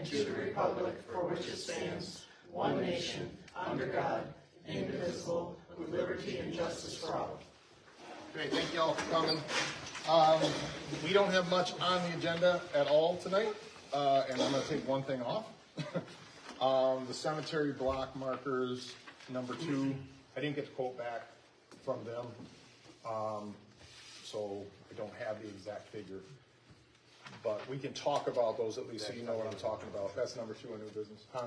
and to the republic for which it stands, one nation, under God, indivisible, with liberty and justice for all. Great, thank you all for coming. We don't have much on the agenda at all tonight, and I'm going to take one thing off. The cemetery block markers, number 2, I didn't get the quote back from them, so I don't have the exact figure. But we can talk about those at least so you know what I'm talking about. That's number 2 in new business. Huh?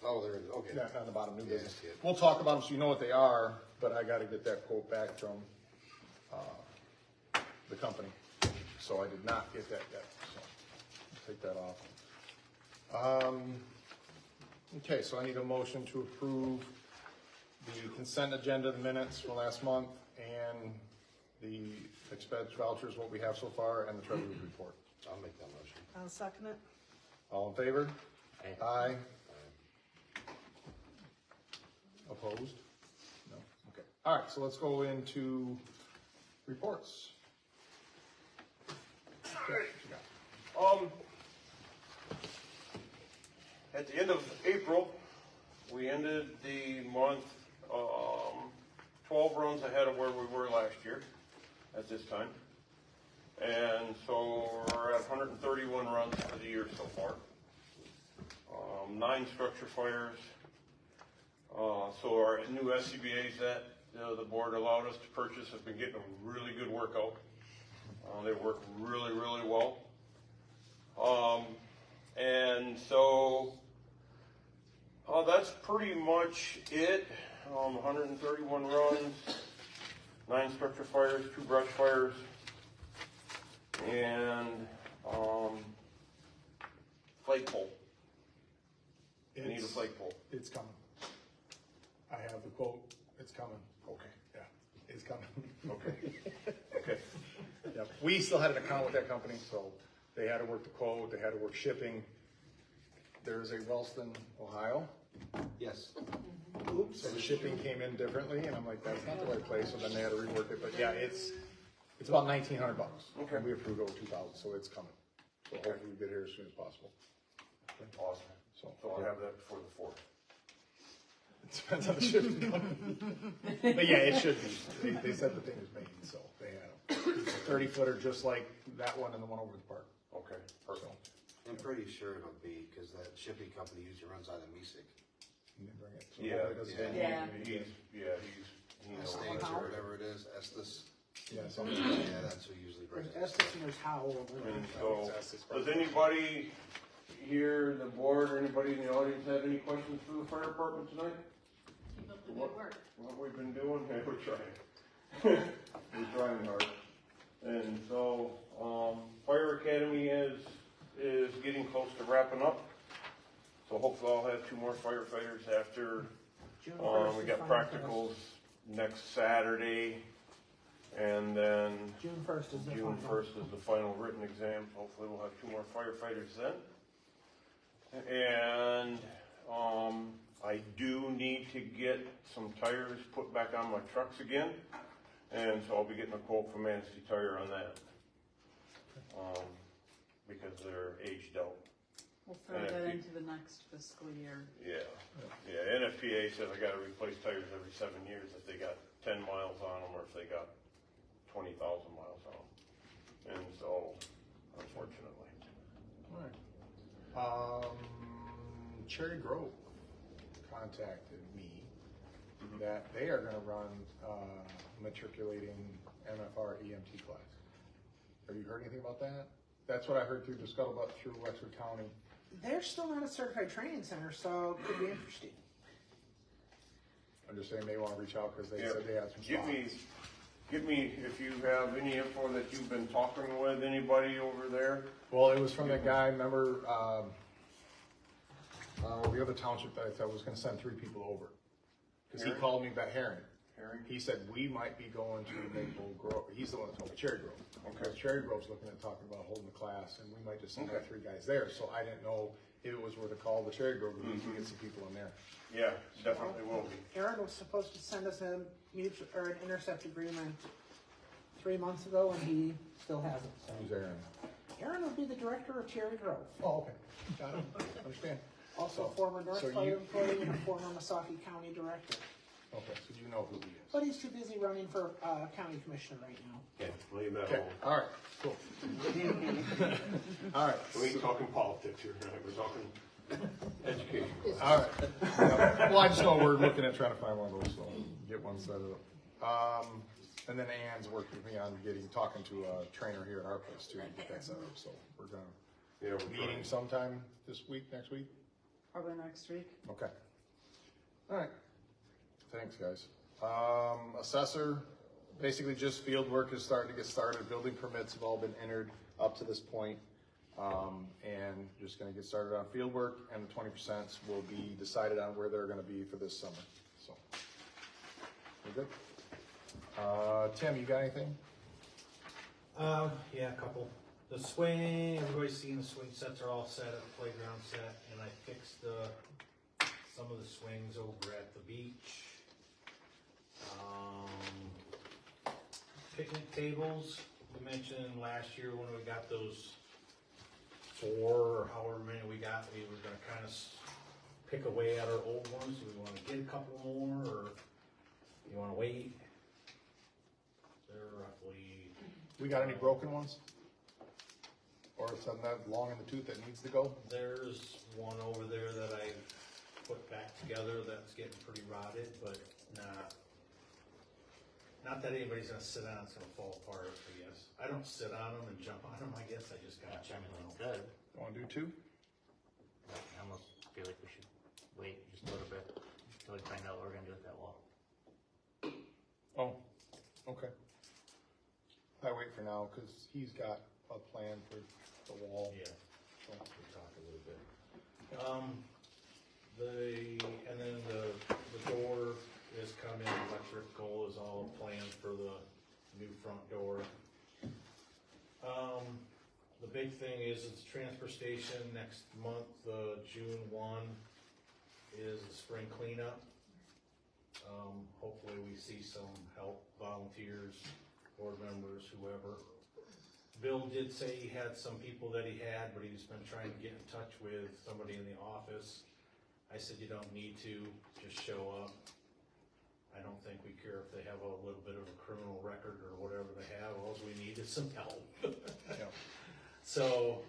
Oh, there is, okay. Yeah, on the bottom, new business. Yeah. We'll talk about them so you know what they are, but I got to get that quote back from the company. So I did not get that yet, so I'll take that off. Okay, so I need a motion to approve the consent agenda, the minutes for last month, and the expense vouchers, what we have so far, and the treasurer's report. I'll make that motion. I'll second it. All in favor? Aye. Aye. Opposed? No? Okay. All right, so let's go into reports. Okay. At the end of April, we ended the month 12 runs ahead of where we were last year at this time. And so we're at 131 runs for the year so far. 9 structure fires. So our new SCBA's that the board allowed us to purchase have been getting a really good workout. They work really, really well. And so that's pretty much it. 131 runs, 9 structure fires, 2 brush fires, and flagpole. You need a flagpole. It's coming. I have the quote. It's coming. Okay. Yeah, it's coming. Okay. Okay. Yeah, we still had an account with that company, so they had to work the quote, they had to work shipping. There's a Wellston, Ohio. Yes. So the shipping came in differently, and I'm like, that's not the right place, so then they had to rework it, but yeah, it's about $1,900. Okay. And we approved over 2,000, so it's coming. So hopefully we get here as soon as possible. Awesome. So So I'll have that before the 4th. it depends on the shipping company. But yeah, it should be. They said the thing was made, so they had them. 30-footer, just like that one and the one over the park. Okay, perfect. I'm pretty sure it'll be, because that shipping company usually runs out of Mesic. And they bring it. So Yeah, it doesn't- Yeah. He knows. Estes or whatever it is, Estes. Yeah, something. Yeah, that's who usually brings it. Estes and there's Howell. And so, does anybody here, the board, or anybody in the audience have any questions for the fire department tonight? Keep up the good work. What we've been doing? Yeah, we're trying. We're trying hard. And so, Fire Academy is getting close to wrapping up. So hopefully I'll have 2 more firefighters after, June 1st we is got final practicals test. next Saturday. And then June 1st is the June final. 1st is the final written exam. Hopefully we'll have 2 more firefighters then. And, I do need to get some tires put back on my trucks again. And so I'll be getting a quote from Manistee Tire on that. Because they're aged out. We'll throw that into the next fiscal year. Yeah, yeah, NFPA says I gotta replace tires every 7 years if they got 10 miles on them or if they got 20,000 miles on them. And so, unfortunately. All right. Cherry Grove contacted me that they are gonna run matriculating MFR EMT class. Have you heard anything about that? That's what I heard through the scuttlebutt through Wexford County. They're still not a certified training center, so it could be interesting. I'm just saying they wanna reach out because they said they had some spots. Give me, if you have any info that you've been talking with anybody over there. Well, it was from that guy, remember, the other township that I said was gonna send 3 people over. Cause he Herring? called me about Herring. Herring? He said, we might be going to Maple Grove, he's the one that told me Cherry Grove. Okay. Because Cherry Grove's looking at talking about holding the class, and we might just send Okay. 3 guys there, so I didn't know if it was worth a call to Cherry Grove, we can get some people in there. Yeah, definitely will be. Aaron was supposed to send us an intercept agreement 3 months ago, and he still hasn't. So Who's Aaron? Aaron will be the director of Cherry Grove. Oh, okay, got it. understand. Also So- former North so Fire you- employee and a former Masafi County director. Okay, so you know who he is. But he's too busy running for, county commissioner right now. Okay, leave that Okay, alone. all right, cool. All right, We ain't talking politics here tonight, we're talking education. all right. Well, I just know we're looking at trying to find one of those, so get one set up. And then Ann's worked with me on talking to a trainer here at our place too, to get that set up, so we're gonna, Yeah, we're meeting trying. sometime this week, next week? Probably next week. Okay. All right. Thanks, guys. Assessor, basically just field work is starting to get started. Building permits have all been entered up to this point. And just gonna get started on field work, and the 20% will be decided on where they're gonna be for this summer, so. We're good? Tim, you got anything? Yeah, a couple. The swing, everybody's seen the swing sets are all set at the playground set, and I fixed some of the swings over at the beach. Picnic tables, we mentioned last year when we got those 4 or however many we got, we were gonna kind of pick away at our old ones. Do we wanna get a couple more, or you wanna wait? They're roughly, We got any broken ones? Or something that long in the tooth that needs to go? there's one over there that I put back together that's getting pretty rotted, but not that anybody's gonna sit on, it's gonna fall apart, I guess. I don't sit on them and jump on them, I guess, I just gotta check them out. Good. Wanna do 2? I almost feel like we should wait just a little bit until we find out what we're gonna do with that wall. Oh, okay. I wait for now, cause he's got a plan for the wall. Yeah, So, we'll talk a little bit. And then the door is coming, electrical is all planned for the new front door. The big thing is it's transfer station next month, June 1 is the spring cleanup. Hopefully we see some help, volunteers, board members, whoever. Bill did say he had some people that he had, but he's been trying to get in touch with somebody in the office. I said, you don't need to, just show up. I don't think we care if they have a little bit of a criminal record or whatever they have, all we need is some help. yeah. So,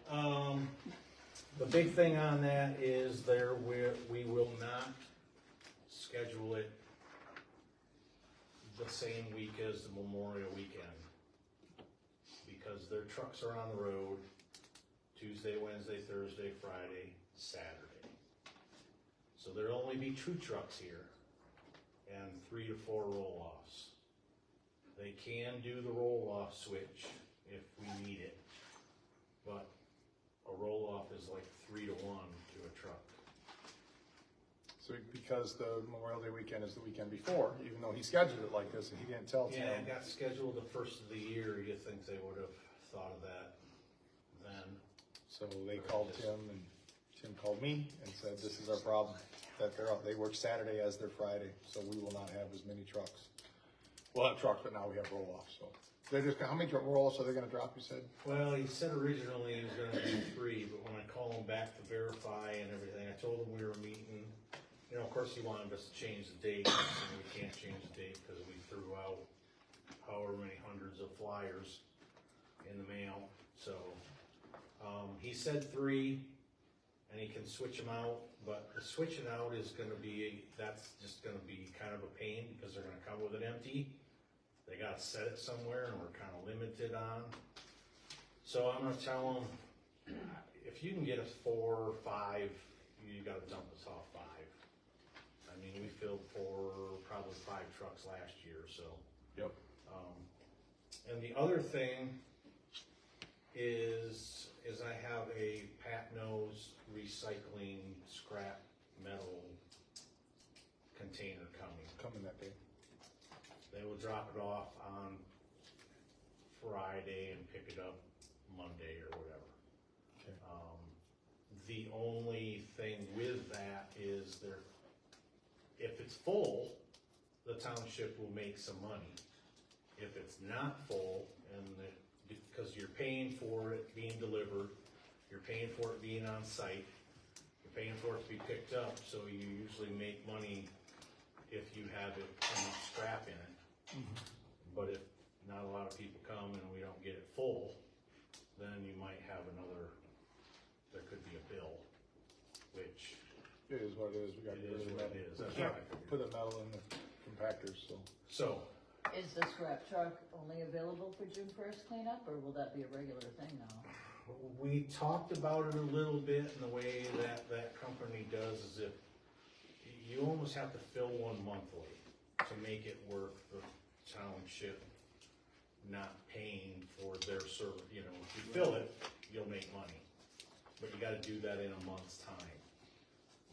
the big thing on that is we will not schedule it the same week as the Memorial Weekend. Because their trucks are on the road Tuesday, Wednesday, Thursday, Friday, Saturday. So there'll only be 2 trucks here and 3 to 4 roll-offs. They can do the roll-off switch if we need it, but a roll-off is like 3 to 1 to a truck. So because the Memorial Day weekend is the weekend before, even though he scheduled it like this, and he didn't tell Tim. Yeah, it got scheduled the first of the year. You'd think they would have thought of that then. So they called Tim, and Tim called me and said, this is our problem, that they work Saturday as their Friday, so we will not have as many trucks. We'll have trucks, but now we have roll-offs, so. They're just, how many roll-offs are they gonna drop, you said? Well, he said originally he was gonna do 3, but when I called him back to verify and everything, I told him we were meeting. You know, of course, he wanted us to change the date, and we can't change the date because we threw out however many hundreds of flyers in the mail. So, he said 3, and he can switch them out, but the switching out is gonna be, that's just gonna be kind of a pain because they're gonna come with it empty. They gotta set it somewhere, and we're kinda limited on. So I'm gonna tell them, if you can get us 4 or 5, you gotta dump us off 5. I mean, we filled probably 5 trucks last year, so. Yep. And the other thing is I have a Pat Knows recycling scrap metal container coming. That day. They will drop it off on Friday and pick it up Monday or whatever. Okay. The only thing with that is if it's full, the township will make some money. If it's not full, because you're paying for it being delivered, you're paying for it being on site, you're paying for it to be picked up, so you usually make money if you have it, enough scrap in it. But if not a lot of people come and we don't get it full, then you might have there could be a bill, which It is what it is, we got to It get is rid of what the it is. metal. That's what I figured. Put the metal in the compactors, so. So, Is the scrap truck only available for June first cleanup, or will that be a regular thing now? we talked about it a little bit, and the way that company does is if, you almost have to fill one monthly to make it worth the township not paying for their service, you know, if you fill it, you'll make money. But you gotta do that in a month's time.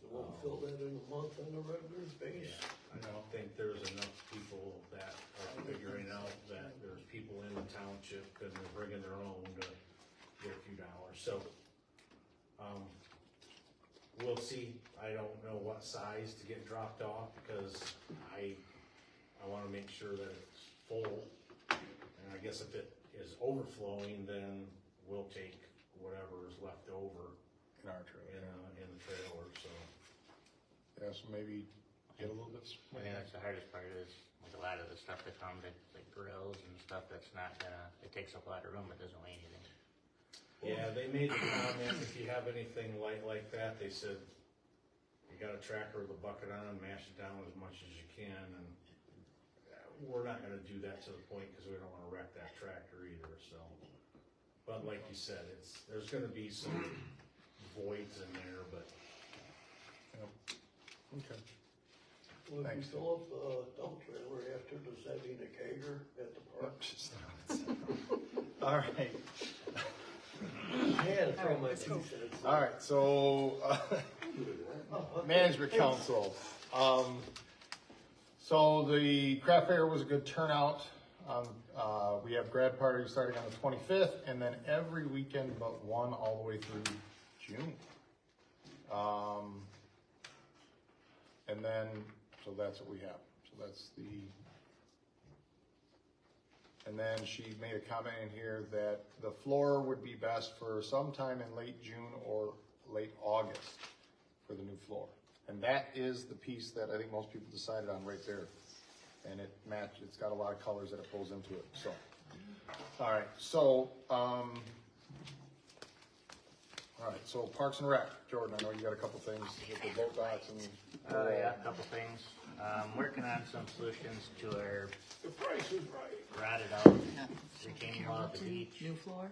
You won't fill that in a month on a regular basis. I don't think there's enough people that are figuring out that there's people in the township and they're bringing their own to get a few dollars, so. We'll see, I don't know what size to get dropped off, because I wanna make sure that it's full. And I guess if it is overflowing, then we'll take whatever is left over In our trailer. in the trailer, so. Yeah, so maybe get a little bit. I think that's the hardest part is, like a lot of the stuff that comes, like grills and stuff that's not gonna, it takes up a lot of room, it doesn't weigh anything. Yeah, they made the comment, if you have anything light like that, they said, you got a tractor with a bucket on, mash it down as much as you can, and we're not gonna do that to the point, cause we don't wanna wreck that tractor either, so. But like you said, there's gonna be some voids in there, but Okay. Well, if you Thanks. fill up the dump trailer after, does that need a kegger at the park? All right, Man, from my 2 cents. all right, so, Management Council. So the craft fair was a good turnout. We have grad parties starting on the 25th, and then every weekend but one all the way through June. And then, so that's what we have. So that's and then she made a comment in here that the floor would be best for sometime in late June or late August for the new floor. And that is the piece that I think most people decided on right there. And it matched, it's got a lot of colors that it pulls into it, so. All right, so, Parks and Rec, Jordan, I know you got a couple things with the boat docks and. Yeah, a couple things. Working on some solutions to our The price is right. rotted out retaining wall at the beach. New floor?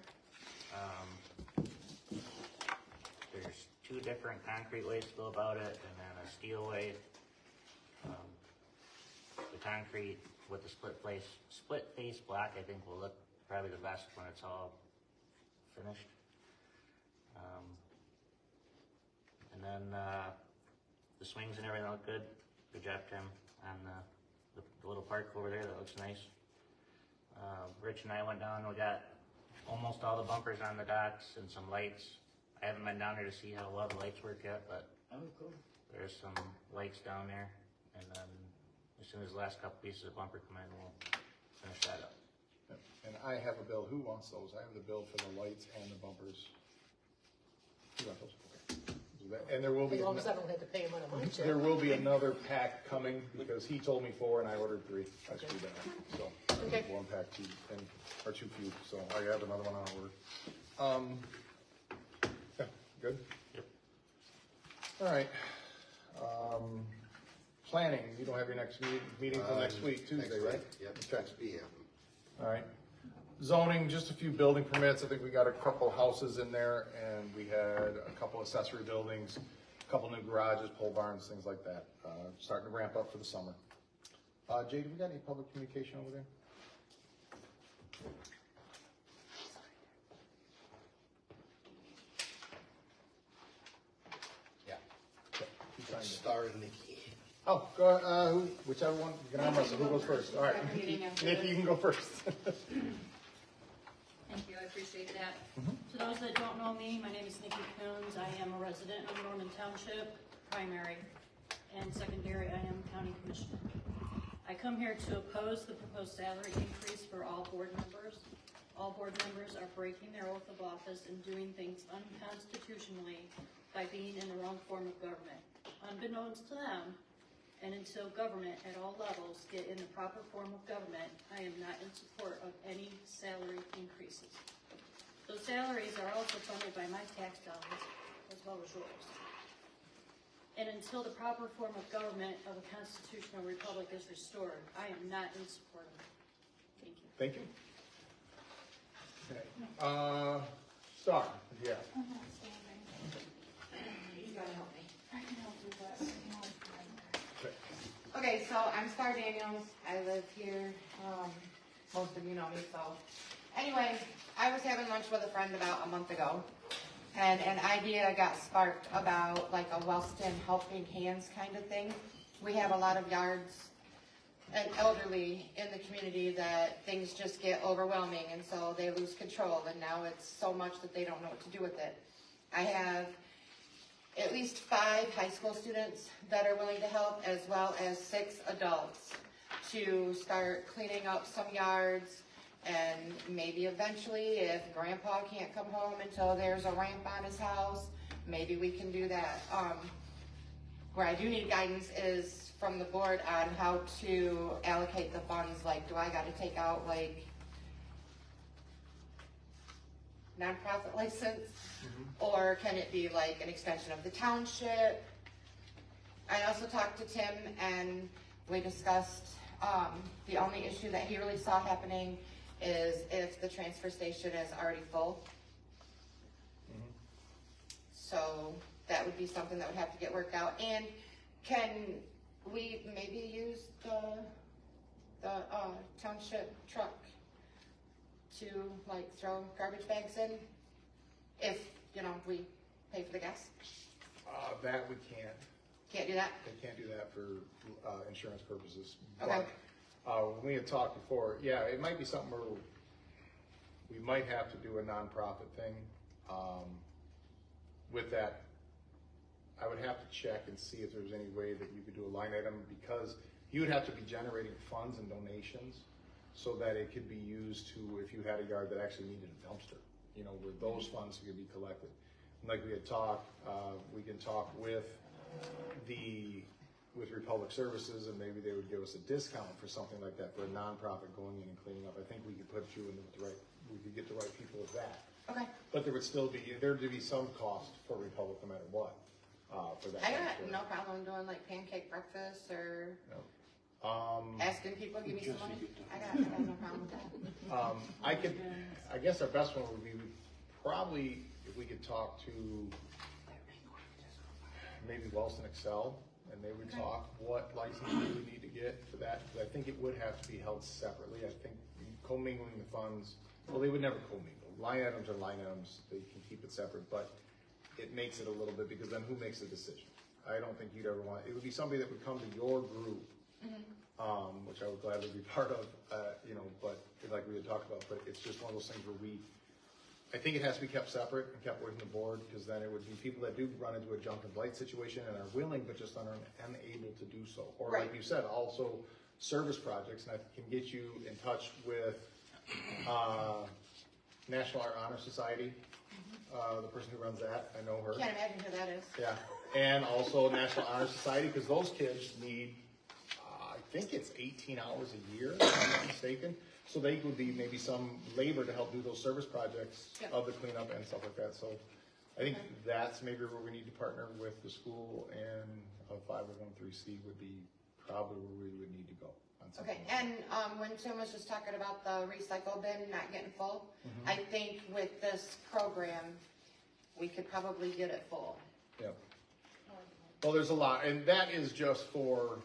There's 2 different concrete ways to go about it, and then a steel way. The concrete with the split face block, I think will look probably the best when it's all finished. And then, the swings and everything look good. Good job, Tim, on the little park over there, that looks nice. Rich and I went down, we got almost all the bumpers on the docks and some lights. I haven't been down there to see how well the lights work yet, but Oh, cool. there's some lights down there. And then as soon as the last couple pieces of bumper come in, we'll finish that up. Yep. And I have a bill, who wants those? I have the bill for the lights and the bumpers. Who got those? Okay. So and there will be. As long as I don't have to pay him out of my check. There will be another pack coming, because he told me 4 and I ordered 3. I screwed that up, so. Okay. 1 pack, 2, or 2 cubes, so I have another one on order. Yeah, good? Yep. All right. Planning, you don't have your next meeting till next week, Tuesday, Next right? week, yep, Okay. 6 p.m. All right. Zoning, just a few building permits. I think we got a couple houses in there, and we had a couple accessory buildings, a couple new garages, pole barns, things like that. Starting to ramp up for the summer. Jay, do we got any public communication over there? Yeah. Okay, you signed it. Star and Nikki. Oh, go, whichever one, you can arm wrestle. Who goes first? All right. Nikki, you can go first. Thank you, I appreciate that. To those that don't know me, my name is Nikki Coons. I am a resident of Norman Township, primary, and secondary, I am county commissioner. I come here to oppose the proposed salary increase for all board members. all board members are breaking their oath of office and doing things unconstitutionally by being in the wrong form of government. Unbeknownst to them, and until government at all levels get in the proper form of government, I am not in support of any salary increases. Those salaries are also funded by my tax dollars, as well as yours. And until the proper form of government of a constitutional republic is restored, I am not in support of it. Thank you. Thank you. Okay. Star, yeah. I'm not standing. You gotta help me. I can help you, but you know, okay, so I'm Star Daniels. I live here. Most of you know me, so. Anyway, I was having lunch with a friend about a month ago, and an idea got sparked about like a Wellston Helping Hands kind of thing. We have a lot of yards and elderly in the community that things just get overwhelming, and so they lose control, and now it's so much that they don't know what to do with it. I have at least 5 high school students that are willing to help, as well as 6 adults to start cleaning up some yards, and maybe eventually, if Grandpa can't come home until there's a ramp on his house, maybe we can do that. Where I do need guidance is from the board on how to allocate the funds. Like, do I got to take out like nonprofit license, or can it be like an extension of the township? I also talked to Tim, and we discussed the only issue that he really saw happening is if the transfer station is already full. So that would be something that would have to get worked out. And can we maybe use the township truck to like throw garbage bags in if, you know, we pay for the gas? That we can't. Can't do that? They can't do that for insurance purposes. Okay. But when we had talked before, yeah, it might be something where we might have to do a nonprofit thing. With that, I would have to check and see if there's any way that you could do a line item, because you would have to be generating funds and donations so that it could be used to, if you had a yard that actually needed a dumpster, you know, where those funds could be collected. And like we had talked, we can talk with Republic Services, and maybe they would give us a discount for something like that for a nonprofit going in and cleaning up. I think we could put you in the right, we could get the right people with that. Okay. But there would still be, there'd be some cost for Republic no matter what, for that. I got no problem doing like pancake breakfast or asking people to give me some money. I got no problem with that. I guess our best one would be probably if we could talk to maybe Wellston Excel, and they would talk what license we would need to get for that, because I think it would have to be held separately. I think commingling the funds, well, they would never commingle. Line items are line items, they can keep it separate, but it makes it a little bit, because then who makes the decision? I don't think you'd ever want, it would be somebody that would come to your group, which I would gladly be part of, you know, but like we had talked about, but it's just one of those things where I think it has to be kept separate and kept within the board, because then it would be people that do run into a junk and blight situation and are willing but just unable to do so. Or like you said, also service projects, and I can get you in touch with National Art Honor Society, the person who runs that, I know her. Can't imagine who that is. Yeah, and also National Honor Society, because those kids need, I think it's 18 hours a year, if I'm not mistaken. So they would be maybe some labor to help do those service projects of the cleanup and stuff like that. So I think that's maybe where we need to partner with the school, and a 501(c) would be probably where we would need to go. Okay, and when Tim was just talking about the recycle bin not getting full, I think with this program, we could probably get it full. Yeah. Well, there's a lot, and that is just for,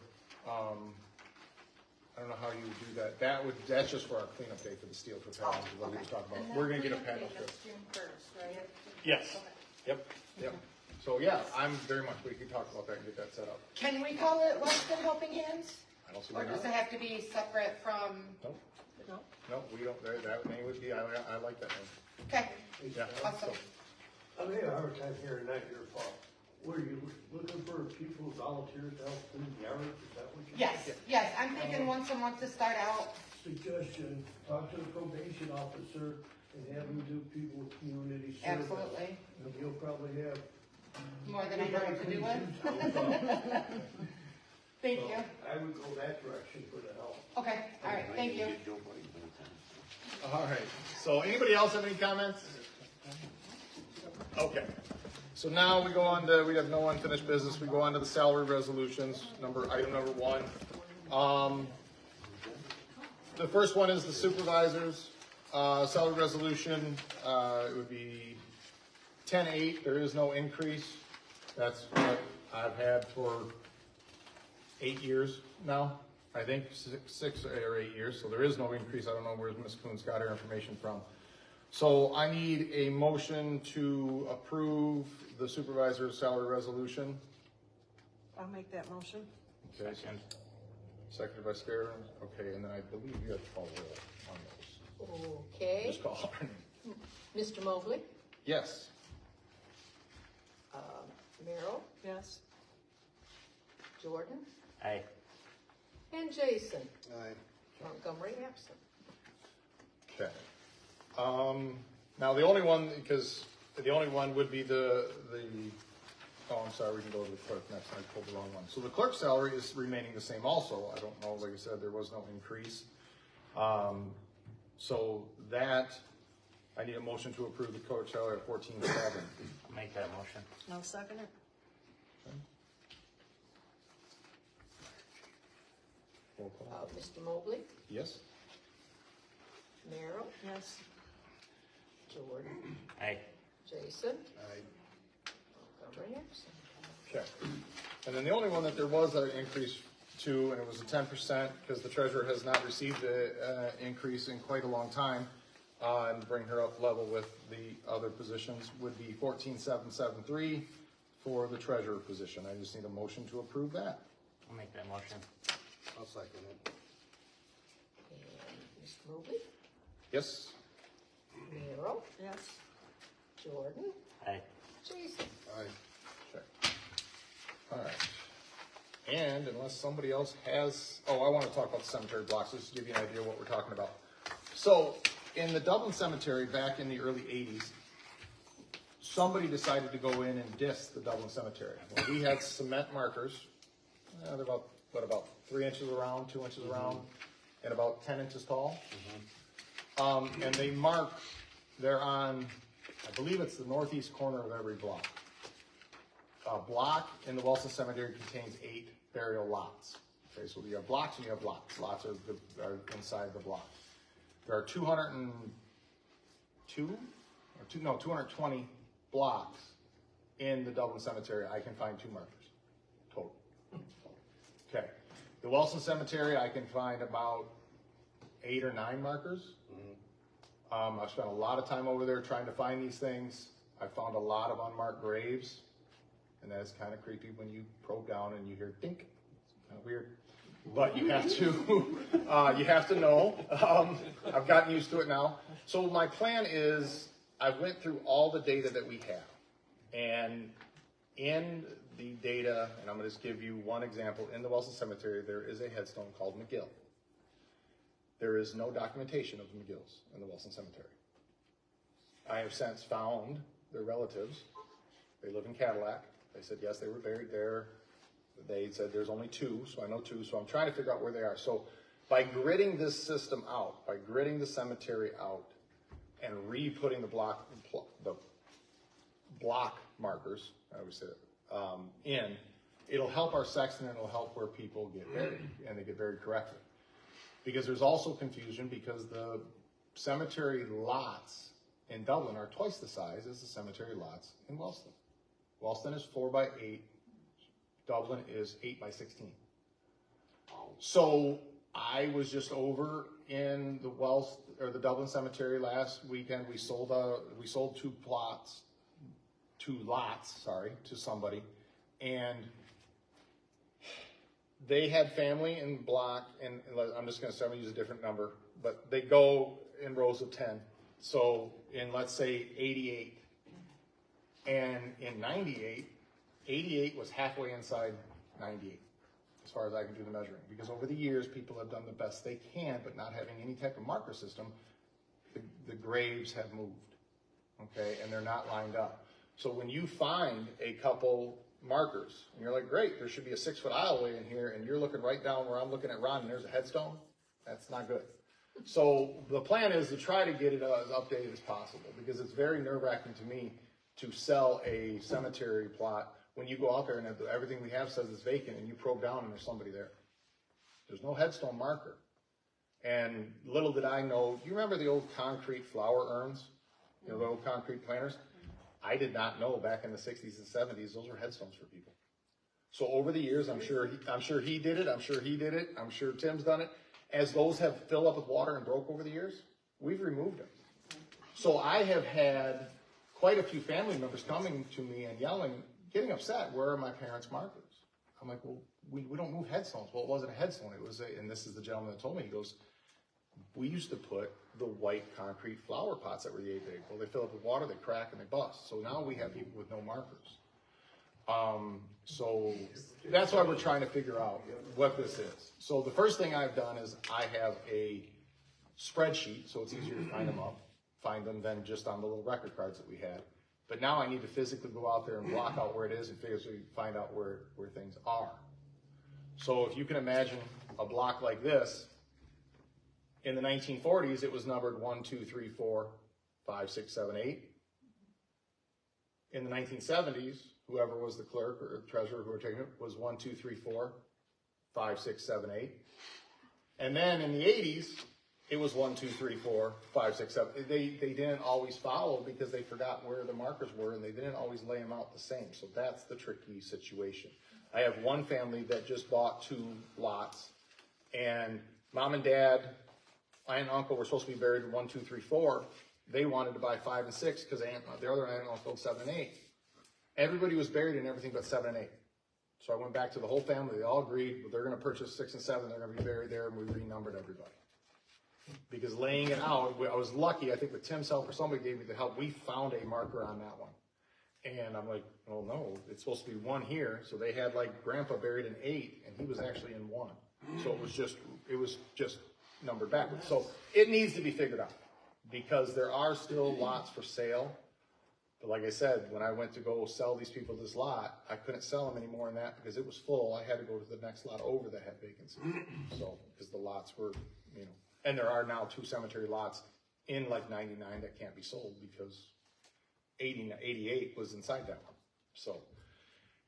I don't know how you would do that. That's just for our cleanup day for the steel for panels, is what we were talking about. We're gonna get a panel strip. June 1st, right? Yes. Yep. So yeah, I'm very much, we could talk about that and get that set up. Can we call it Wellston Helping Hands? I don't see Or why does it not. have to be separate from? No, we don't, that name would be, I like that name. Okay, Yeah. awesome. I'm having a hard time hearing that, your fault. Were you looking for people, volunteers to help clean yards, is that what you? Yes, I'm thinking once a month to start out, suggestion, talk to the probation officer and have him do people with community service. Absolutely. And he'll probably have. More than I know what to do with. Thank you. I would go that direction for the help. Okay, all right, thank you. All right, so anybody else have any comments? Okay, so now we go on to, we have no unfinished business, we go on to the salary resolutions, item number 1. The first one is the supervisors, salary resolution, it would be 10-8, there is no increase. That's what I've had for 8 years now, I think, 6 or 8 years, so there is no increase. I don't know where Ms. Coons got her information from. So I need a motion to approve the supervisor's salary resolution. I'll make that motion. Okay. Seconded by Sarah. Okay, and then I believe you have to call roll on those. Okay. Just call her name. Mr. Mobley, Yes. Merrill, Yes. Jordan, Aye. and Jason. Aye. Montgomery absent. Okay. Now the only one, because the only one would be oh, I'm sorry, we can go to the clerk next. I pulled the wrong one. So the clerk's salary is remaining the same also. I don't know, like I said, there was no increase. So that, I need a motion to approve the clerk's salary at 14.7. I'll make that motion. I'll second it. Roll call. Mr. Mobley, Yes? Merrill, Yes. Jordan, Aye. Jason, Aye. Montgomery absent. Okay. And then the only one that there was an increase to, and it was a 10%, because the treasurer has not received an increase in quite a long time, and bring her up level with the other positions, would be 14,773 for the treasurer position. I just need a motion to approve that. I'll make that motion. I'll second it. And Mr. Mobley, Yes? Merrill, Yes. Jordan, Aye. Jason. Aye. Okay. All right. And unless somebody else has, I want to talk about the cemetery blocks, just to give you an idea of what we're talking about. So, in the Dublin Cemetery back in the early 80s, somebody decided to go in and diss the Dublin Cemetery. Well, we had cement markers, they're about 3 inches around, 2 inches around, and about 10 inches tall. And they mark, they're on, I believe it's the northeast corner of every block. A block in the Wilson Cemetery contains 8 burial lots. Okay, so you have blocks and you have lots. Lots are inside the block. There are 220 blocks in the Dublin Cemetery. I can find 2 markers total. Okay, the Wilson Cemetery, I can find about 8 or 9 markers. I've spent a lot of time over there trying to find these things. I found a lot of unmarked graves, and that's kind of creepy when you probe down and you hear dink. It's kind of weird, but you have to know. I've gotten used to it now. So my plan is, I went through all the data that we have, and in the data, and I'm going to just give you one example. In the Wilson Cemetery, there is a headstone called McGill. There is no documentation of the McGills in the Wilson Cemetery. I have since found their relatives. They live in Cadillac. They said, yes, they were buried there. They said there's only 2, so I know 2. So I'm trying to figure out where they are. So by gridding this system out, by gridding the cemetery out, and re-putting the block markers, I would say, in, it'll help our sexton and it'll help where people get buried, and they get buried correctly. Because there's also confusion because the cemetery lots in Dublin are twice the size as the cemetery lots in Wellston. Wellston is 4x8, Dublin is 8x16. So I was just over in the Dublin Cemetery last weekend. We sold 2 lots to somebody, and they had family in block, and I'm just going to use a different number, but they go in rows of 10. So in, let's say, 88, and in 98, 88 was halfway inside 98. as far as I can do the measuring. Because over the years, people have done the best they can, but not having any type of marker system, the graves have moved, okay, and they're not lined up. So when you find a couple markers, and you're like, great, there should be a 6-foot aisleway in here, and you're looking right down where I'm looking at Ron, and there's a headstone, that's not good. So the plan is to try to get it as updated as possible, because it's very nerve-wracking to me to sell a cemetery plot when you go out there and everything we have says it's vacant, and you probe down and there's somebody there. There's no headstone marker. And little did I know, do you remember the old concrete flower urns? You know, the old concrete planters? I did not know back in the 60s and 70s, those were headstones for people. So over the years, I'm sure he did it, I'm sure he did it, I'm sure Tim's done it. As those have filled up with water and broke over the years, we've removed them. So I have had quite a few family members coming to me and yelling, getting upset, where are my parents' markers? I'm like, well, we don't move headstones. Well, it wasn't a headstone, it was and this is the gentleman that told me, he goes, we used to put the white concrete flower pots that were yay big. Well, they fill up with water, they crack, and they bust. So now we have people with no markers. So that's why we're trying to figure out what this is. So the first thing I've done is I have a spreadsheet, so it's easier to find them than just on the little record cards that we had. But now I need to physically go out there and block out where it is and physically find out where things are. So if you can imagine a block like this, in the 1940s, it was numbered 1, 2, 3, 4, 5, 6, 7, 8. In the 1970s, whoever was the clerk or the treasurer who were taking it was 1, 2, 3, 4, 5, 6, 7, 8. And then in the 80s, it was 1, 2, 3, 4, 5, 6, 7. They didn't always follow because they forgot where the markers were and they didn't always lay them out the same. So that's the tricky situation. I have one family that just bought 2 lots, and mom and dad, aunt and uncle were supposed to be buried in 1, 2, 3, 4. They wanted to buy 5 and 6 because the other aunt and uncle 7 and 8. Everybody was buried in everything but 7 and 8. So I went back to the whole family. They all agreed, but they're going to purchase 6 and 7. They're going to be buried there, and we renumbered everybody. Because laying it out, I was lucky. I think with Tim's help or somebody gave me the help. We found a marker on that one. And I'm like, well, no, it's supposed to be 1 here. So they had like Grandpa buried in 8, and he was actually in 1. So it was just numbered backwards. So it needs to be figured out because there are still lots for sale. But like I said, when I went to go sell these people this lot, I couldn't sell them anymore in that because it was full. I had to go to the next lot over that had vacancy. So, because the lots were, you know, and there are now 2 cemetery lots in like 99 that can't be sold because 88 was inside that one. So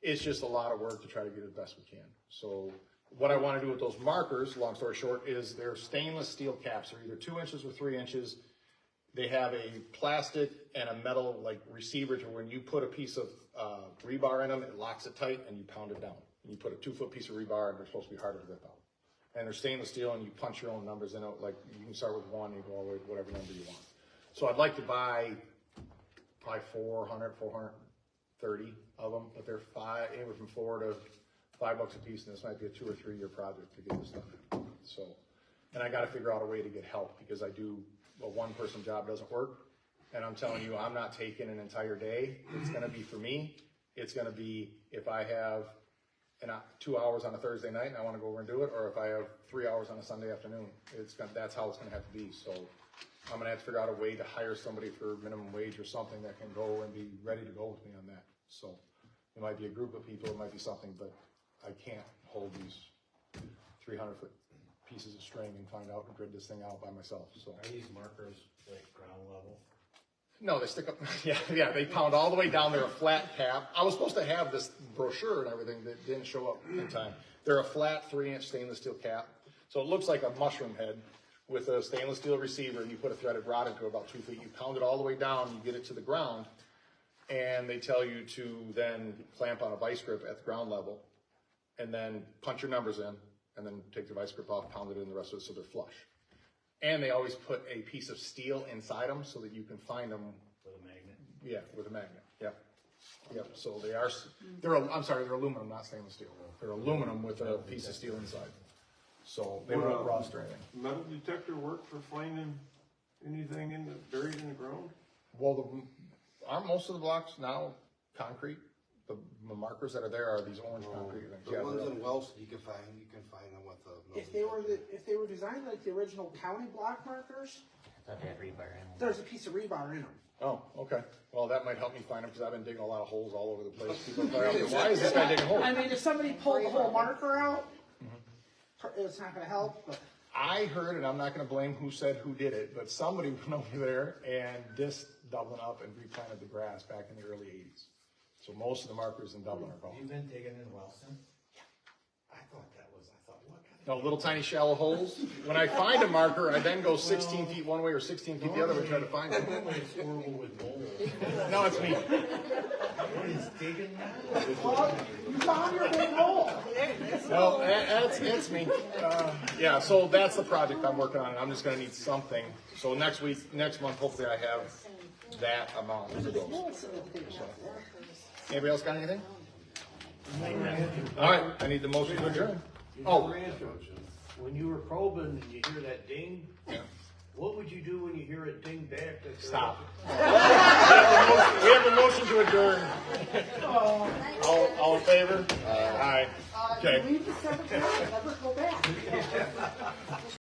it's just a lot of work to try to get it the best we can. So what I want to do with those markers, long story short, is they're stainless steel caps. They're either 2 inches or 3 inches. They have a plastic and a metal like receiver to when you put a piece of rebar in them, it locks it tight and you pound it down. And you put a 2-foot piece of rebar and they're supposed to be harder to rip out. And they're stainless steel and you punch your own numbers in it. Like you can start with 1 and you go all the way to whatever number you want. So I'd like to buy probably 430 of them, but they're anywhere from $4 to $5 a piece, and this might be a 2 or 3 year project to get this done. So, and I got to figure out a way to get help because a 1-person job doesn't work. And I'm telling you, I'm not taking an entire day. It's going to be for me. It's going to be if I have 2 hours on a Thursday night and I want to go over and do it, or if I have 3 hours on a Sunday afternoon. That's how it's going to have to be. So I'm going to have to figure out a way to hire somebody for minimum wage or something that can go and be ready to go with me on that. So it might be a group of people, it might be something, but I can't hold these 300-foot pieces of string and find out and grid this thing out by myself. So are these markers like ground level? No, they stick up. Yeah, they pound all the way down. They're a flat cap. I was supposed to have this brochure and everything that didn't show up in time. They're a flat 3-inch stainless steel cap. So it looks like a mushroom head with a stainless steel receiver, and you put a threaded rod into it about 2 feet. You pound it all the way down, you get it to the ground, and they tell you to then clamp on a vice grip at the ground level, and then punch your numbers in, and then take the vice grip off, pound it in the rest of it so they're flush. And they always put a piece of steel inside them so that you can find them. With a magnet? Yeah, with a magnet, yep. Yep, so they're aluminum, not stainless steel. They're aluminum with a piece of steel inside. So they won't rust or anything. Metal detector work for finding anything buried in the ground? Well, aren't most of the blocks now concrete? the markers that are there are these orange concrete things. The Yeah, ones they're- in Wellston, you can find them with the. If they were designed like the original county block markers, I thought they had rebar in them. there's a piece of rebar in them. Oh, okay. Well, that might help me find them, because I've been digging a lot of holes all over the place. People probably ask me, why is this guy digging holes? I mean, if somebody pulled the whole marker out, it's not gonna help, but. I heard, and I'm not gonna blame who said who did it, but somebody went over there and disc Dublin up and replanted the grass back in the early 80s. So most of the markers in Dublin are Have you gone. been digging in Wellston? Yeah. I thought, what kind of? No, little tiny shallow holes. When I find a marker, I then go 16 feet one way or 16 feet the other way, try to find it. Normally it's horrible with mold. No, it's me. What is digging now? Well, you found your big hole. No, it's me. Yeah, so that's the project I'm working on, and I'm just gonna need something. So next month, hopefully I have that amount of those. Anybody else got anything? All right, I need the motion to adjourn. Oh. When you were probing and you hear that ding, Yeah. what would you do when you hear it ding back? Stop. We have a motion to adjourn. All in favor? Aye. Okay. Leave the cemetery, never go back.